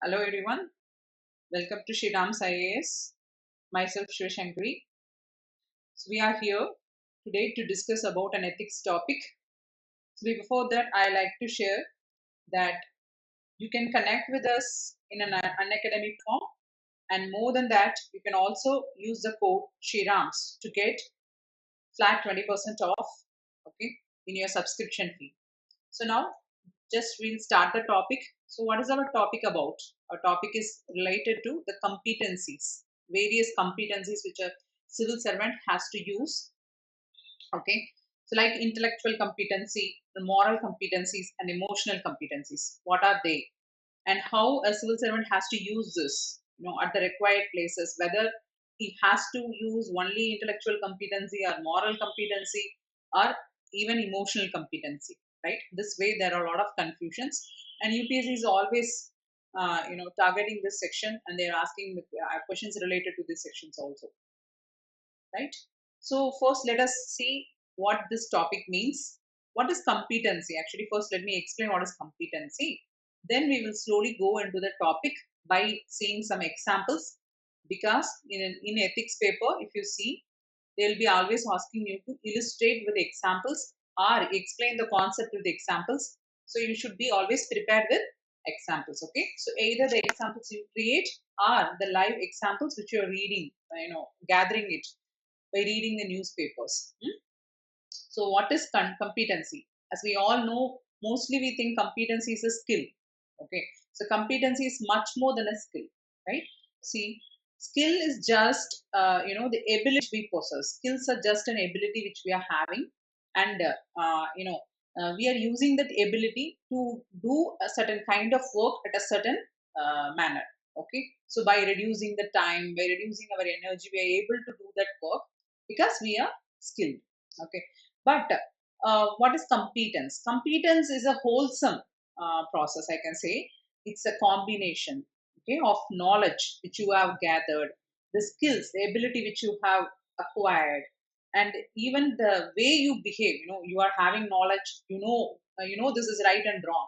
Hello everyone, welcome to Shriram's IAS. Myself Shivashankari. So we are here today to discuss about an ethics topic. So before that, I like to share that you can connect with us in an unacademic form, and more than that, you can also use the code Shrirams to get flat 20% off, okay, in your subscription fee. So now just we'll start the topic. So what is our topic about? Our topic is related to the competencies, various competencies which a civil servant has to use. Okay. So like intellectual competency, the moral competencies and emotional competencies. What are they? And how a civil servant has to use this, at the required places, whether he has to use only intellectual competency or moral competency or even emotional competency, right? This way there are a lot of confusions, and UPSC is always targeting this section, and they're asking the questions related to these sections also, right? So first let us see what this topic means. What is competency? Actually, first let me explain what is competency. Then we will slowly go into the topic by seeing some examples, because in ethics paper, if you see, they'll be always asking you to illustrate with examples or explain the concept with examples. So you should be always prepared with examples. Okay, so either the examples you create or the live examples which you are reading, gathering it by reading the newspapers. So, what is competency? As we all know, mostly we think competency is a skill. Okay, so competency is much more than a skill, right? See, skill is just the ability we possess. Skills are just an ability which we are having, and we are using that ability to do a certain kind of work at a certain manner. Okay, so by reducing the time, by reducing our energy, we are able to do that work because we are skilled. Okay, but what is competence? Competence is a wholesome process, I can say. It's a combination, okay, of knowledge which you have gathered, the skills, the ability which you have acquired, and even the way you behave. You are having knowledge. This is right and wrong,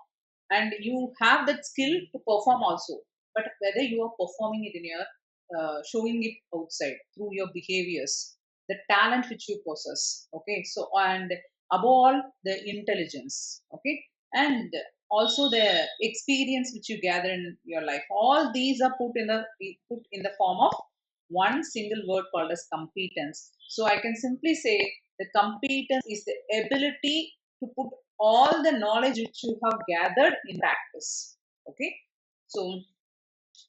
and you have that skill to perform also. But whether you are performing it in your showing it outside through your behaviors, the talent which you possess, okay, so and above all the intelligence, okay, and also the experience which you gather in your life, all these are put in the form of one single word called as competence. So I can simply say the competence is the ability to put all the knowledge which you have gathered in practice. Okay, so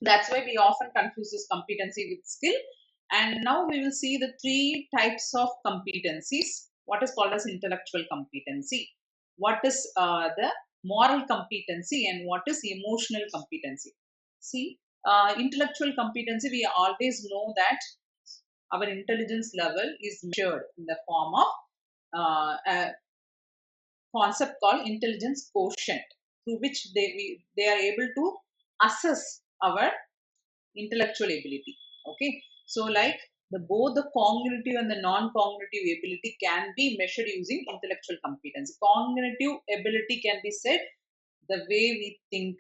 that's why we often confuse this competency with skill. And now we will see the three types of competencies. What is called as intellectual competency? What is the moral competency? And what is emotional competency? See, intellectual competency, we always know that our intelligence level is measured in the form of a concept called intelligence quotient, through which they are able to assess our intellectual ability. Okay, so like both the cognitive and the non-cognitive ability can be measured using intellectual competence. Cognitive ability can be said the way we think,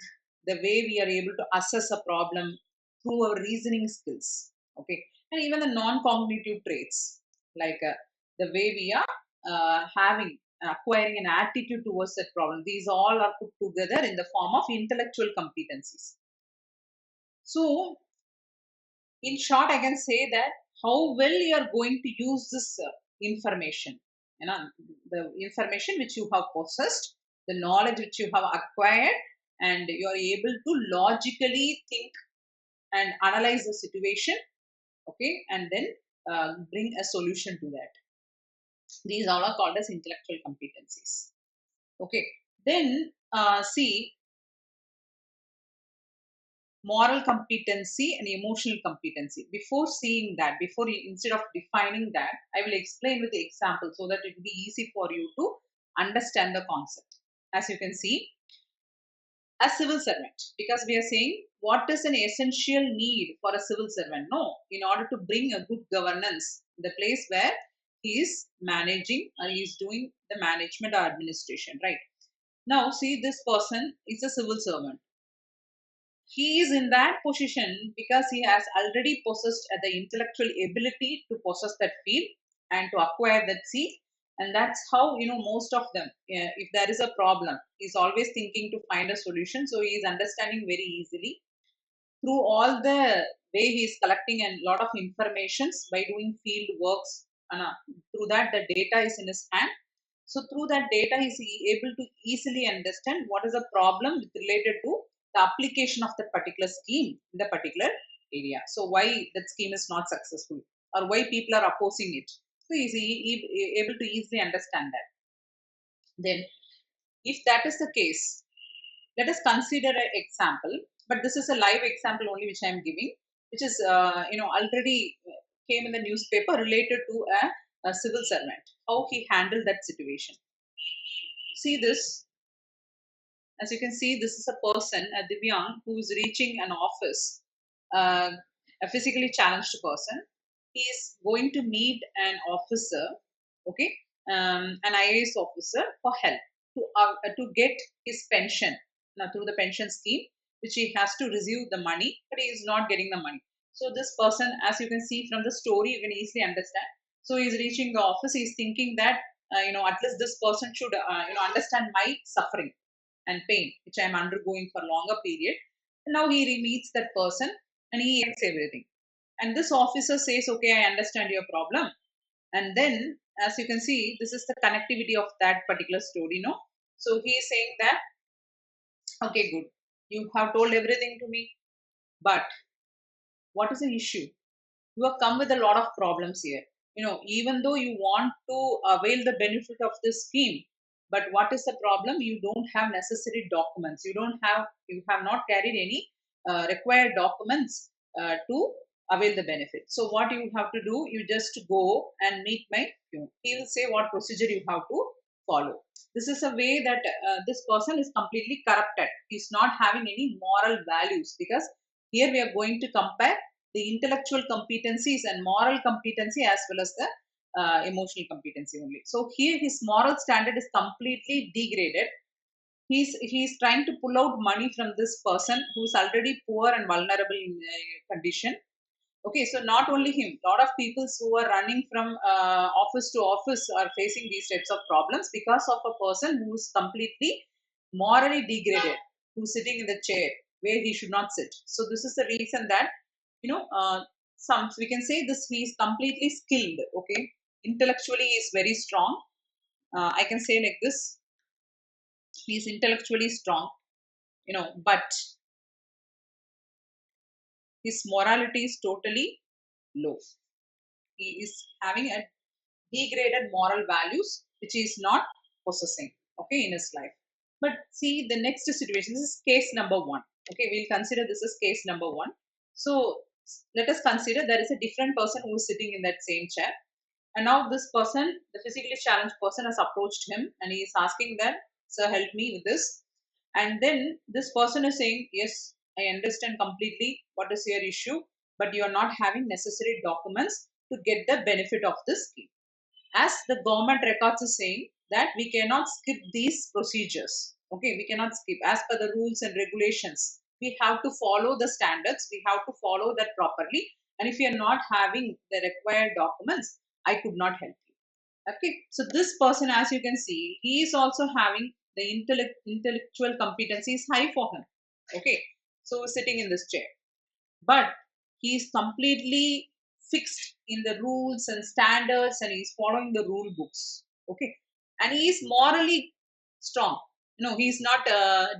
the way we are able to assess a problem through our reasoning skills. Okay, and even the non-cognitive traits, like the way we are having acquiring an attitude towards that problem, these all are put together in the form of intellectual competencies. So in short, I can say that how well you are going to use this information, the information which you have possessed, the knowledge which you have acquired, and you are able to logically think and analyze the situation, okay, and then bring a solution to that. These all are called as intellectual competencies. Okay, then see, moral competency and emotional competency. Before seeing that, instead of defining that, I will explain with the example so that it will be easy for you to understand the concept. As you can see, a civil servant, because we are saying what is an essential need for a civil servant? No, in order to bring a good governance, the place where he is managing or he is doing the management or administration, right? Now, see, this person is a civil servant. he is in that position because he has already possessed the intellectual ability to possess that field and to acquire that seed. And that's how, most of them, if there is a problem, he's always thinking to find a solution. So he is understanding very easily through all the way he is collecting a lot of informations by doing field works. And through that, the data is in his hand. So through that data, he is able to easily understand what is the problem related to the application of the particular scheme in the particular area. So why that scheme is not successful, or why people are opposing it. So he is able to easily understand that. Then, if that is the case, let us consider an example. But this is a live example only, which I am giving, which is already came in the newspaper related to a civil servant, how he handled that situation. See this. As you can see, this is a person, a Divyang, who is reaching an office, uh, a physically challenged person. He is going to meet an officer, okay, an IAS officer, for help to get his pension now through the pension scheme, which he has to receive the money, but he is not getting the money. So this person, as you can see from the story, you can easily understand. So he is reaching the office. He is thinking that at least this person should understand my suffering and pain which I am undergoing for longer period. And now he meets that person and he asks everything. And this officer says, "Okay, I understand your problem." And then, as you can see, this is the connectivity of that particular story, no? So he is saying that, "Okay, good. You have told everything to me, but what is the issue? You have come with a lot of problems here. Even though you want to avail the benefit of this scheme, but what is the problem? You don't have necessary documents. You have not carried any required documents to avail the benefit. So what you have to do, you just go and meet my pune. He will say what procedure you have to follow. This is a way that this person is completely corrupted. He's not having any moral values, because here we are going to compare the intellectual competencies and moral competency as well as the emotional competency only. So here his moral standard is completely degraded. He's trying to pull out money from this person who is already poor and vulnerable in condition. Okay, so not only him, lot of people who are running from office to office are facing these types of problems because of a person who is completely morally degraded, who's sitting in the chair where he should not sit. So this is the reason that some we can say this, he is completely skilled. Okay, intellectually he is very strong. I can say like this: he is intellectually strong, but his morality is totally low. He is having a degraded moral values which he is not possessing, okay, in his life. But see the next situation, this is case number one. Okay, we'll consider this as case number one. So let us consider there is a different person who is sitting in that same chair, and now this person, the physically challenged person, has approached him and he is asking that, "Sir, help me with this." And then this person is saying, "Yes, I understand completely what is your issue, but you are not having necessary documents to get the benefit of this scheme. As the government records is saying that we cannot skip these procedures. Okay, we cannot skip as per the rules and regulations. We have to follow the standards. We have to follow that properly. And if you are not having the required documents, I could not help you." Okay, so this person, as you can see, he is also having the intellectual competency is high for him. Okay, so sitting in this chair, but he is completely fixed in the rules and standards, and he's following the rule books. Okay, and he is morally strong. He's not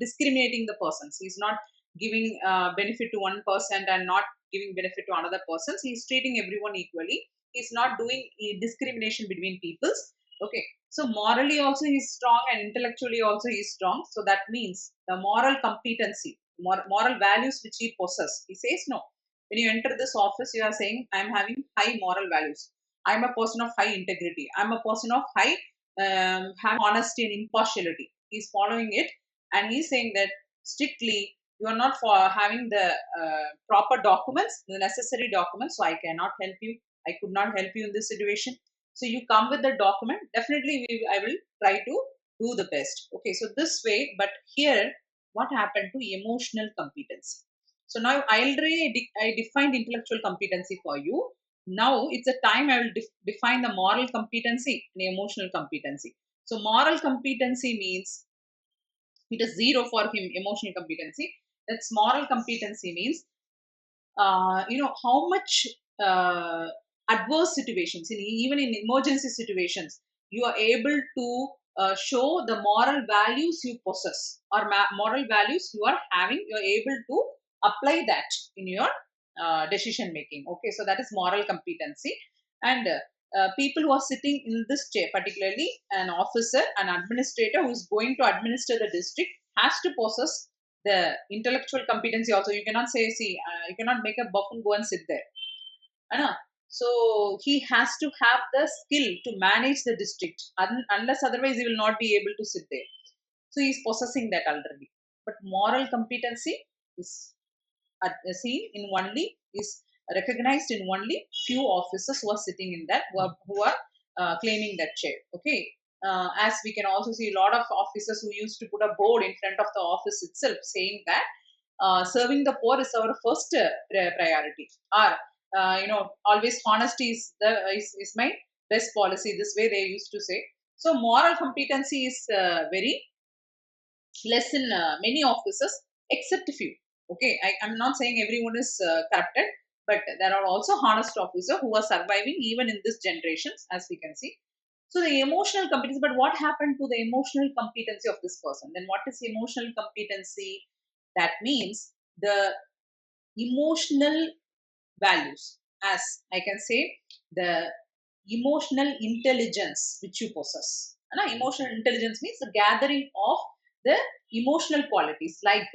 discriminating the persons. He's not giving benefit to one person and not giving benefit to another person. He's treating everyone equally. He's not doing discrimination between peoples. Okay, so morally also he's strong and intellectually also he's strong. So that means the moral competency, moral values which he possesses, he says, "No, when you enter this office, you are saying, I'm having high moral values. I'm a person of high integrity. I'm a person of high have honesty and impartiality." He's following it, and he's saying that strictly you are not for having the proper documents, the necessary documents, so I cannot help you. I could not help you in this situation. So you come with the document. Definitely, I will try to do the best. Okay, so this way, but here, what happened to emotional competence? So now I defined intellectual competency for you. Now it's a time I will define the moral competency and emotional competency. So moral competency means it is zero for him. Emotional competency. That's moral competency means how much uh, adverse situations, even in emergency situations, you are able to show the moral values you possess, or moral values you are having. You are able to apply that in your decision making. Okay, so that is moral competency. And people who are sitting in this chair, particularly an officer, an administrator who is going to administer the district, has to possess the intellectual competency also. You cannot say, see, you cannot make a buffoon go and sit there. Anna. So he has to have the skill to manage the district, unless otherwise he will not be able to sit there. So he is possessing that already. But moral competency is seen in only, is recognized in only few officers who are sitting in that, who are claiming that chair. Okay. As we can also see, a lot of officers who used to put a board in front of the office itself saying that serving the poor is our first priority, or always honesty is my best policy. This way they used to say. So moral competency is very less in many offices, except few. Okay, I'm not saying everyone is corrupted, but there are also honest officers who are surviving even in this generations, as we can see. So the emotional competency, but what happened to the emotional competency of this person? Then what is emotional competency? That means the emotional values, as I can say, the emotional intelligence which you possess. Emotional intelligence means the gathering of the emotional qualities, like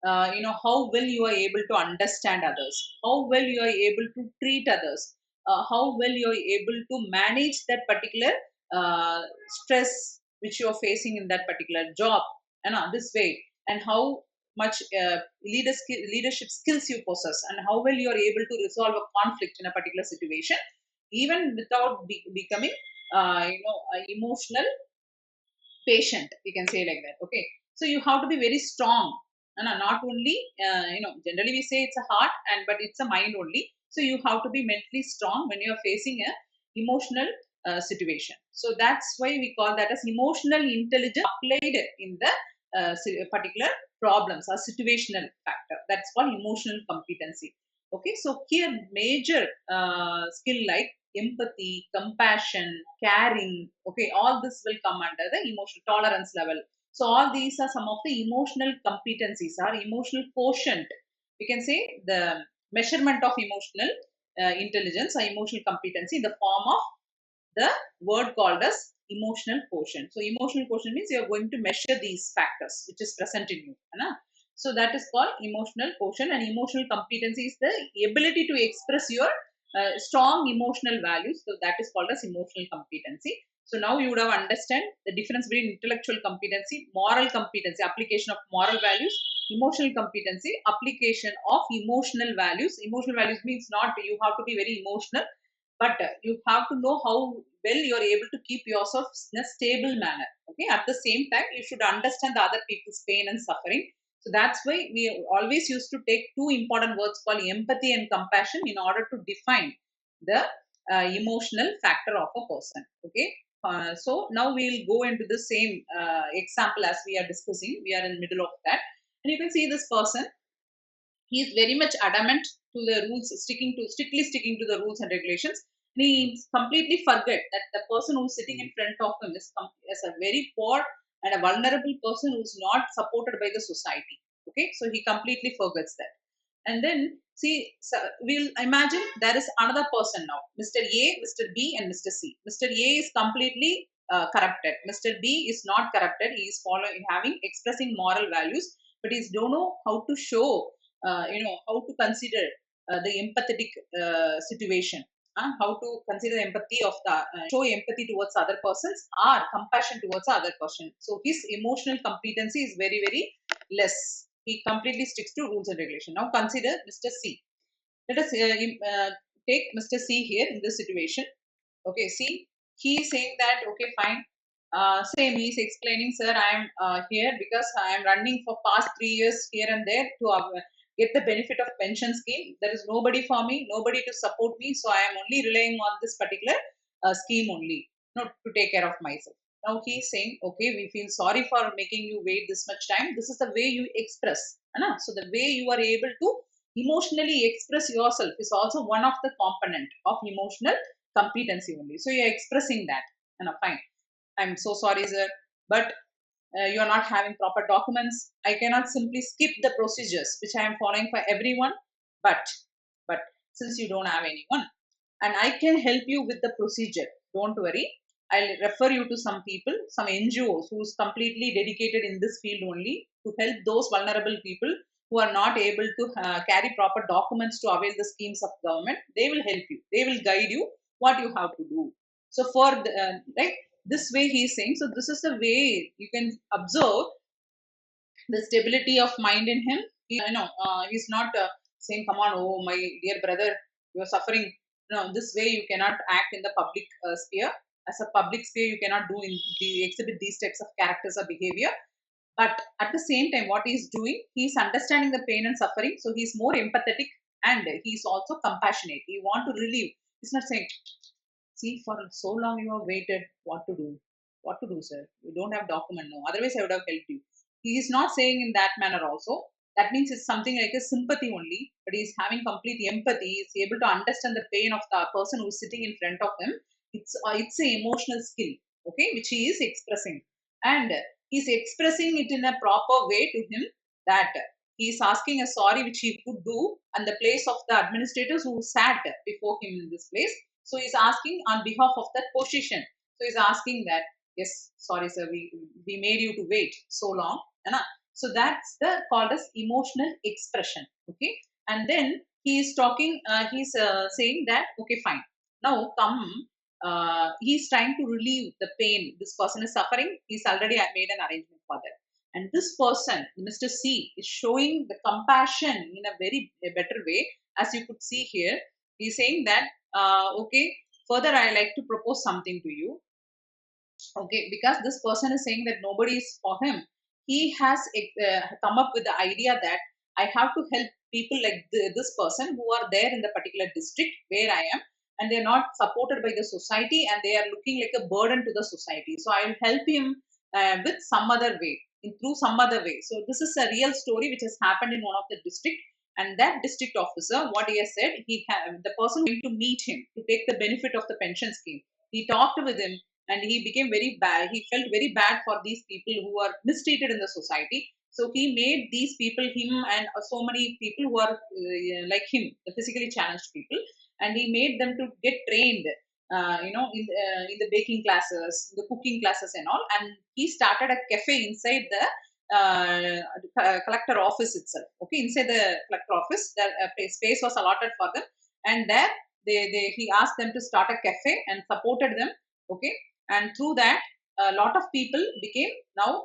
how well you are able to understand others, how well you are able to treat others, how well you are able to manage that particular stress which you are facing in that particular job, this way, and how much leadership skills you possess, and how well you are able to resolve a conflict in a particular situation, even without becoming emotional patient, we can say like that. Okay, so you have to be very strong, and not only generally we say it's a heart, and but it's a mind only. So you have to be mentally strong when you are facing a emotional situation. So that's why we call that as emotional intelligence applied in the particular problems or situational factor. That's called emotional competency. Okay, so here major skill like empathy, compassion, caring. Okay, all this will come under the emotional tolerance level. So all these are some of the emotional competencies or emotional quotient. We can say the measurement of emotional intelligence or emotional competency in the form of the word called as emotional quotient. So emotional quotient means you are going to measure these factors which is present in you. So that is called emotional quotient, and emotional competency is the ability to express your strong emotional values. So that is called as emotional competency. So now you would have understand the difference between intellectual competency, moral competency, application of moral values, emotional competency, application of emotional values. Emotional values means not you have to be very emotional, but you have to know how well you are able to keep yourself in a stable manner. Okay, at the same time you should understand the other people's pain and suffering. So that's why we always used to take two important words called empathy and compassion in order to define the emotional factor of a person. Okay, so now we'll go into the same example as we are discussing. We are in the middle of that, and you can see this person, he is very much adamant to the rules, strictly sticking to the rules and regulations. And he completely forget that the person who's sitting in front of him is a very poor and a vulnerable person who's not supported by the society. Okay, so he completely forgets that. And then see, so we'll imagine there is another person now, Mr. A, Mr. B, and Mr. C. Mr. A is completely corrupted. Mr. B is not corrupted. He is following, having, expressing moral values, but he don't know how to show, how to consider the empathetic situation, how to consider the empathy of the show empathy towards other persons or compassion towards the other person. So his emotional competency is very very less. He completely sticks to rules and regulation. Now consider Mr. C. Let us take Mr. C here in this situation. Okay, see, he is saying that okay, fine. Same, he is explaining, sir, I am here because I am running for past 3 years here and there to get the benefit of pension scheme. There is nobody for me, nobody to support me, so I am only relying on this particular scheme only, to take care of myself. Now he's saying, okay, we feel sorry for making you wait this much time. This is the way you express, so the way you are able to emotionally express yourself is also one of the component of emotional competency only. So you're expressing that, fine, I'm so sorry, sir, but you are not having proper documents. I cannot simply skip the procedures which I am following for everyone, but since you don't have anyone, and I can help you with the procedure, don't worry. I'll refer you to some people, some NGOs who's completely dedicated in this field only to help those vulnerable people who are not able to carry proper documents to avail the schemes of government. They will help you, they will guide you what you have to do. So for the, like this way he is saying, so this is the way you can observe the stability of mind in him. He's not saying, come on, oh my dear brother, you're suffering. No, this way you cannot act in the public sphere. As a public sphere, you cannot do in exhibit these types of characters or behavior. But at the same time, what he's doing, he's understanding the pain and suffering, so he's more empathetic, and he's also compassionate. He want to relieve. He's not saying, see, for so long you have waited, what to do, what to do, sir, you don't have document, no, otherwise I would have helped you. He is not saying in that manner also. That means it's something like a sympathy only, but he's having complete empathy. He's able to understand the pain of the person who's sitting in front of him. It's an emotional skill, okay, which he is expressing, and he's expressing it in a proper way to him, that he's asking a sorry which he could do and the place of the administrators who sat before him in this place. So he's asking on behalf of that position. So he's asking that, yes, sorry, sir, we made you to wait so long. So that's the called as emotional expression. Okay. And then he is talking, he's saying that, okay, fine. Now come, he's trying to relieve the pain. This person is suffering. He's already made an arrangement for that. And this person, Mr. C, is showing the compassion in a very better way. As you could see here, he's saying that, okay, further I like to propose something to you. Okay, because this person is saying that nobody is for him. He has come up with the idea that I have to help people like this person who are there in the particular district where I am, and they're not supported by the society, and they are looking like a burden to the society. So I will help him with some other way, through some other way. So this is a real story which has happened in one of the district. And that district officer, what he has said, the person going to meet him to take the benefit of the pension scheme. He talked with him, and he became very bad. He felt very bad for these people who are mistreated in the society. So he made these people, him and so many people who are like him, the physically challenged people, and he made them to get trained, in the baking classes, the cooking classes, and all. And he started a cafe inside the collector office itself. Okay, inside the collector office, the space was allotted for them, and there he asked them to start a cafe and supported them. Okay, and through that, a lot of people became now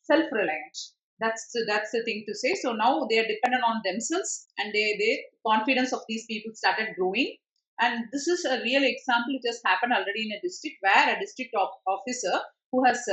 self-reliant. That's the thing to say. So now they are dependent on themselves, and they confidence of these people started growing. And this is a real example. It has happened already in a district, where a district officer who has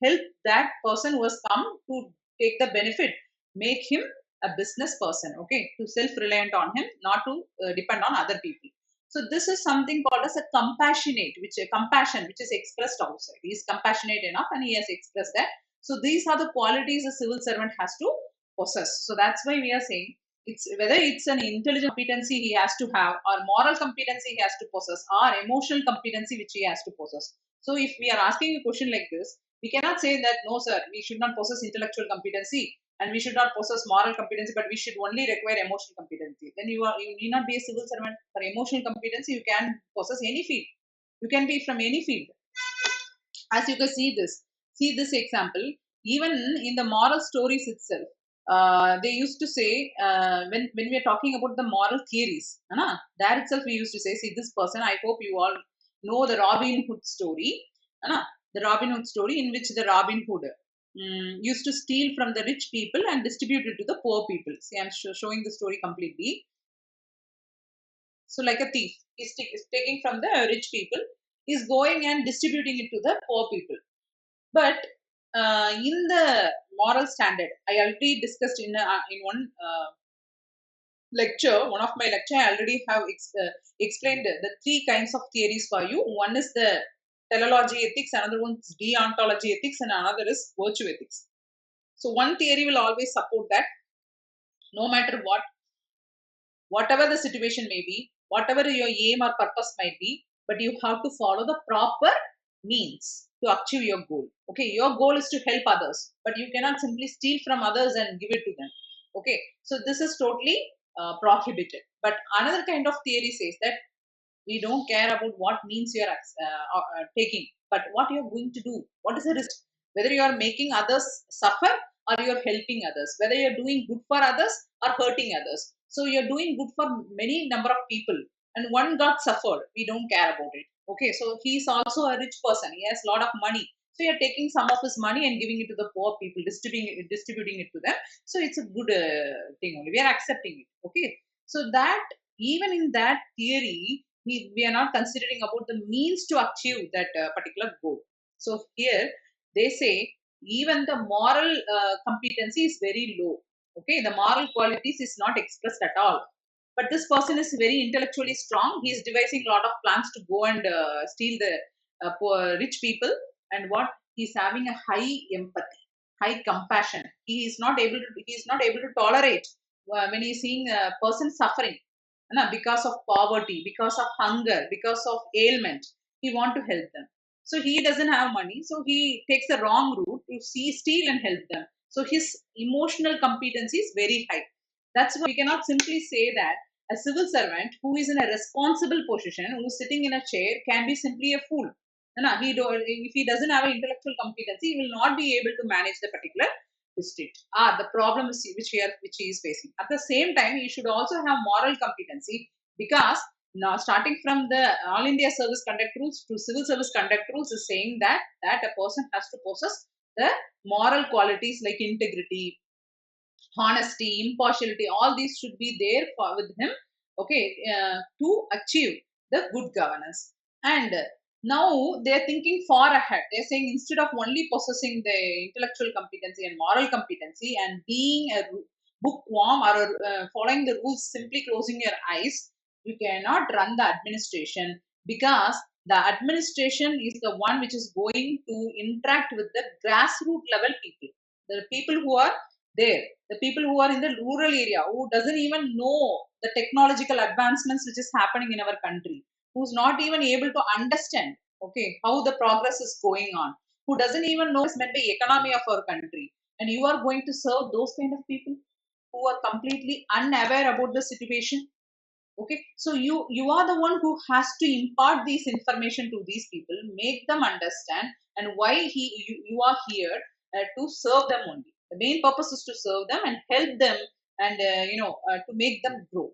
helped that person who has come to take the benefit, make him a business person, okay, to self-reliant on him, not to depend on other people. So this is something called as a compassionate, compassion, which is expressed outside. He is compassionate enough, and he has expressed that. So these are the qualities a civil servant has to possess. So that's why we are saying, it's whether it's an intelligent competency he has to have, or moral competency he has to possess, or emotional competency which he has to possess. So if we are asking a question like this, we cannot say that no, sir, we should not possess intellectual competency, and we should not possess moral competency, but we should only require emotional competency. Then you need not be a civil servant. For emotional competency, you can possess any field. You can be from any field. As you can see this example, even in the moral stories itself, they used to say, when we are talking about the moral theories, there itself we used to say, see, this person, I hope you all know the Robin Hood story, the Robin Hood story, in which the Robin Hood used to steal from the rich people and distribute it to the poor people. See, I'm showing the story completely. So like a thief, he's taking from the rich people, is going and distributing it to the poor people. But in the moral standard. I already discussed in one lecture, one of my lecture. I already have explained the three kinds of theories for you. One is the teleology ethics, another one is deontology ethics, and another is virtue ethics. So one theory will always support that no matter what, whatever the situation may be, whatever your aim or purpose might be, but you have to follow the proper means to achieve your goal. Okay, your goal is to help others, but you cannot simply steal from others and give it to them. Okay, so this is totally prohibited. But another kind of theory says that we don't care about what means you are taking, but what you are going to do. What is the risk? Whether you are making others suffer or you are helping others, whether you are doing good for others or hurting others. So you are doing good for many number of people, and one got suffered. We don't care about it. Okay, so he is also a rich person. He has a lot of money. So you are taking some of his money and giving it to the poor people, distributing it to them. So it's a good thing only. We are accepting it. Okay, so that even in that theory, we are not considering about the means to achieve that particular goal. So here they say even the moral competency is very low. Okay, the moral qualities is not expressed at all. But this person is very intellectually strong. He is devising a lot of plans to go and steal the poor, rich people. And what he is having a high empathy, high compassion. He is not able to. He is not able to tolerate when he is seeing a person suffering because of poverty, because of hunger, because of ailment. He want to help them. So he doesn't have money. So he takes the wrong route to steal and help them. So his emotional competency is very high. That's why we cannot simply say that a civil servant who is in a responsible position, who is sitting in a chair, can be simply a fool. If he doesn't have an intellectual competency, he will not be able to manage the particular district. The problem is which he is facing. At the same time, he should also have moral competency, because now starting from the All India Service Conduct Rules to Civil Service Conduct Rules is saying that a person has to possess the moral qualities like integrity, honesty, impartiality. All these should be there with him. Okay, to achieve the good governance. And now they're thinking far ahead. They're saying instead of only possessing the intellectual competency and moral competency and being a bookworm or following the rules, simply closing your eyes, you cannot run the administration, because the administration is the one which is going to interact with the grassroots level people, the people who are there, the people who are in the rural area, who doesn't even know the technological advancements which is happening in our country, who's not even able to understand, okay, how the progress is going on, who doesn't even know what's meant by economy of our country, and you are going to serve those kind of people who are completely unaware about the situation. Okay, so you are the one who has to impart this information to these people, make them understand, and why you are here to serve them only. The main purpose is to serve them and help them, and to make them grow.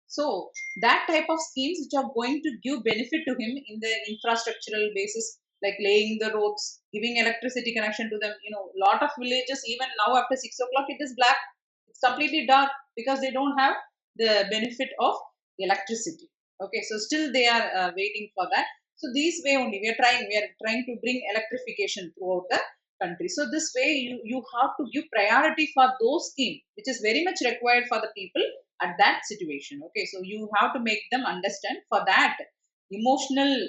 So that type of schemes which are going to give benefit to him in the infrastructural basis, like laying the roads, giving electricity connection to them. Lot of villages, even now after 6 o'clock, it is black, it's completely dark, because they don't have the benefit of electricity. Okay, so still they are waiting for that. So this way only we are trying to bring electrification throughout the country. So this way you have to give priority for those schemes which is very much required for the people at that situation. Okay, so you have to make them understand. For that, emotional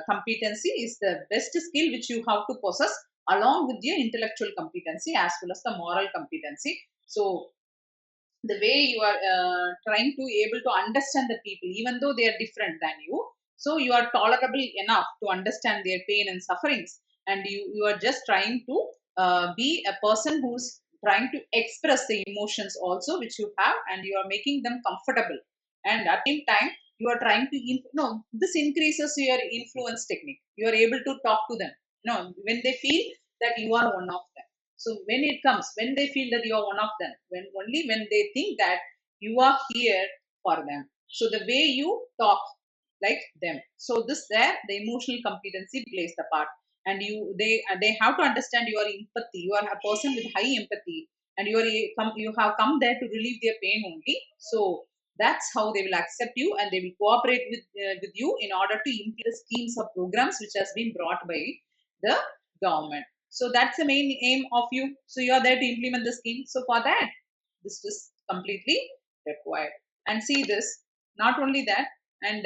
competency is the best skill which you have to possess, along with your intellectual competency as well as the moral competency. So the way you are trying to able to understand the people, even though they are different than you, so you are tolerable enough to understand their pain and sufferings, and you are just trying to be a person who's trying to express the emotions also which you have, and you are making them comfortable, and at the same time you are trying to this increases your influence technique. You are able to talk to them, when they feel that you are one of them. So when they feel that you are one of them, when they think that you are here for them. So the way you talk like them. So this there, the emotional competency plays the part, and they have to understand your empathy. You are a person with high empathy, and you have come there to relieve their pain only. So that's how they will accept you, and they will cooperate with you in order to implement the schemes or programs which has been brought by the government. So that's the main aim of you. So you are there to implement the scheme. So for that, this is completely required. And see this, not only that, and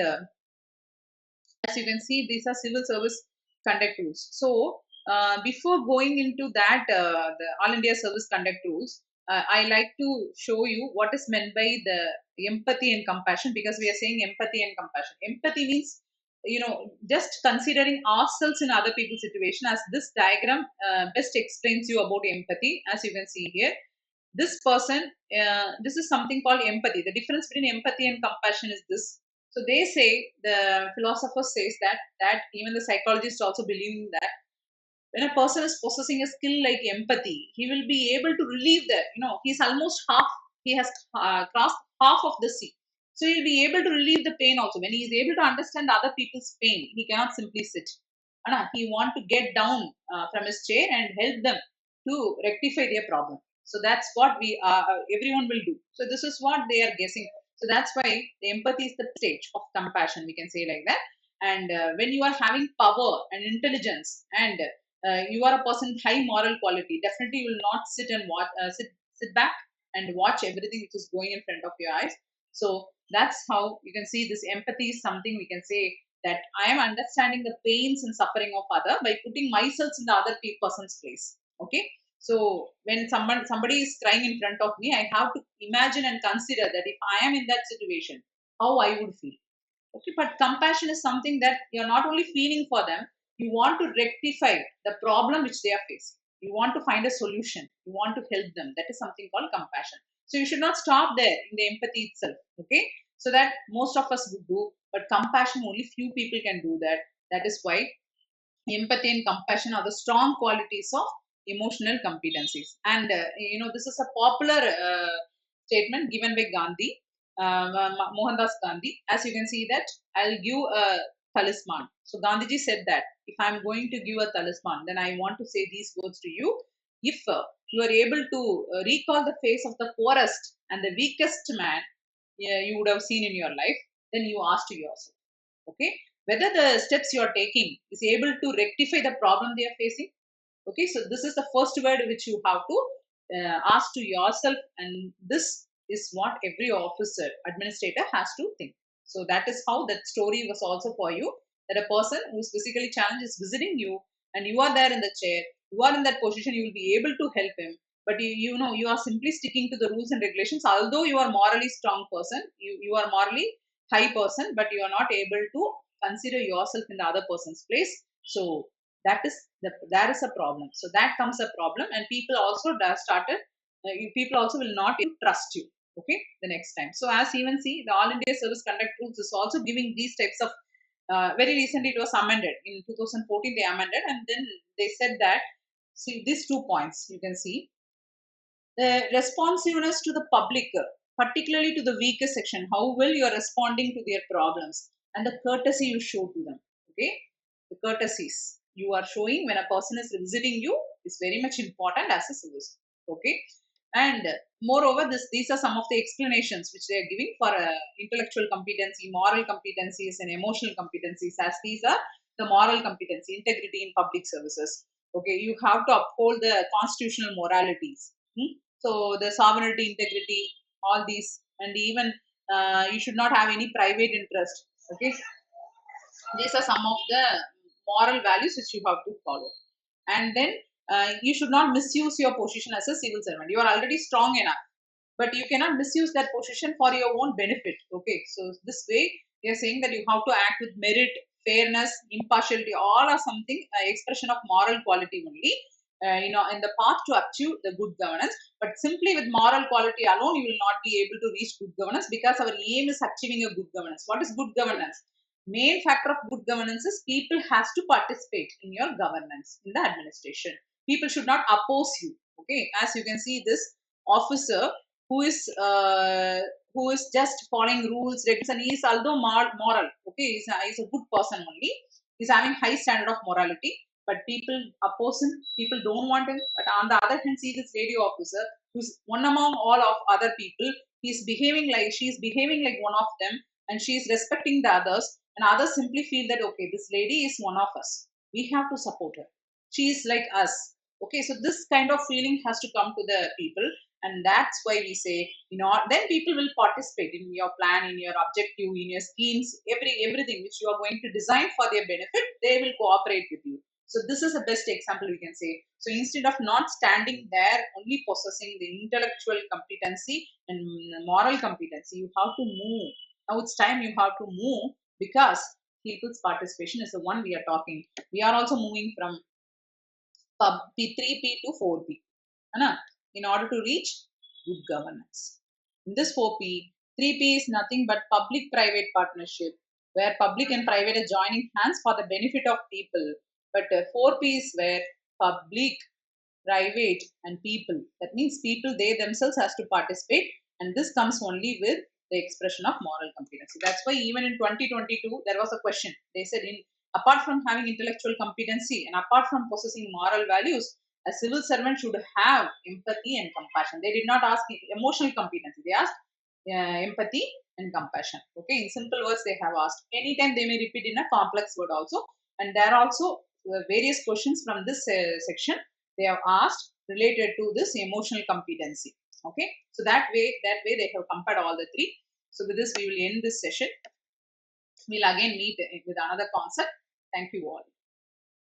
as you can see, these are civil service conduct rules. So before going into that, the All India Service Conduct Rules, I like to show you what is meant by the empathy and compassion, because we are saying empathy and compassion. Empathy means, just considering ourselves in other people's situation. As this diagram best explains you about empathy, as you can see here, this person, this is something called empathy. The difference between empathy and compassion is this. So they say, the philosopher says that even the psychologists also believe in that when a person is possessing a skill like empathy, he will be able to relieve that. He's almost half, he has crossed half of the sea. So he'll be able to relieve the pain also. When he is able to understand other people's pain, he cannot simply sit. He want to get down from his chair and help them to rectify their problem. So that's what we everyone will do. So this is what they are guessing. So that's why the empathy is the stage of compassion, we can say like that. And when you are having power and intelligence, and you are a person with high moral quality, definitely you will not sit and watch, sit back and watch everything which is going in front of your eyes. So that's how you can see this empathy is something we can say, that I am understanding the pains and suffering of other by putting myself in the other person's place. Okay. So when somebody is crying in front of me, I have to imagine and consider that if I am in that situation, how I would feel. Okay, but compassion is something that you're not only feeling for them, you want to rectify the problem which they are facing. You want to find a solution. You want to help them. That is something called compassion. So you should not stop there in the empathy itself. Okay, so that most of us would do, but compassion only few people can do that. That is why empathy and compassion are the strong qualities of emotional competencies. And this is a popular statement given by Gandhi, Mohandas Gandhi. As you can see that, I'll give a talisman. So Gandhiji said that if I'm going to give a talisman, then I want to say these words to you. If you are able to recall the face of the poorest and the weakest man, you would have seen in your life, then you ask to yourself, okay, whether the steps you are taking is able to rectify the problem they are facing. Okay, so this is the first word which you have to ask to yourself, and this is what every officer administrator has to think. So that is how that story was also for you, that a person who is physically challenged is visiting you, and you are there in the chair, you are in that position, you will be able to help him. But you are simply sticking to the rules and regulations, although you are morally strong person, you are morally high person, but you are not able to consider yourself in the other person's place. So that is a problem. So that comes a problem, and people also started. People also will not trust you. Okay, the next time. So as even see, the All India Service Conduct Rules is also giving these types of. Very recently, it was amended in 2014. They amended, and then they said that, see these 2 points. You can see the responsiveness to the public, particularly to the weaker section. How well you are responding to their problems, and the courtesy you show to them. Okay, the courtesies you are showing when a person is visiting you is very much important as a citizen. Okay, and moreover, these are some of the explanations which they are giving for intellectual competency, moral competencies, and emotional competencies. As these are the moral competency, integrity in public services. Okay, you have to uphold the constitutional moralities. So the sovereignty, integrity, all these, and even you should not have any private interest. Okay, these are some of the moral values which you have to follow. And then you should not misuse your position as a civil servant. You are already strong enough, but you cannot misuse that position for your own benefit. Okay, so this way they are saying that you have to act with merit, fairness, impartiality. All are something expression of moral quality only. In the path to achieve the good governance, but simply with moral quality alone, you will not be able to reach good governance, because our aim is achieving a good governance. What is good governance? Main factor of good governance is people has to participate in your governance, in the administration. People should not oppose you. Okay, as you can see, this officer who is just following rules, regulations, and he is although moral. Okay, he's a good person only. He's having high standard of morality, but people oppose him. People don't want him. But on the other hand, see this lady officer who's one among all of other people. She's behaving like one of them, and she's respecting the others. And others simply feel that okay, this lady is one of us. We have to support her. She is like us. Okay, so this kind of feeling has to come to the people, and that's why we say, then people will participate in your plan, in your objective, in your schemes, everything which you are going to design for their benefit. They will cooperate with you. So this is the best example we can say. So instead of not standing there only possessing the intellectual competency and moral competency, you have to move. Now it's time you have to move, because people's participation is the one we are talking. We are also moving from 3P to 4P, in order to reach good governance. In this 4P, 3P is nothing but public-private partnership, where public and private are joining hands for the benefit of people. But 4P is where public, private, and people. That means people, they themselves has to participate, and this comes only with the expression of moral competency. That's why even in 2022 there was a question. They said, apart from having intellectual competency and apart from possessing moral values, a civil servant should have empathy and compassion. They did not ask emotional competency. They asked empathy and compassion. Okay, in simple words they have asked. Anytime they may repeat in a complex word also, and there are also various questions from this section they have asked related to this emotional competency. Okay, so that way they have compared all the three. So with this we will end this session. We'll again meet with another concept. Thank you all.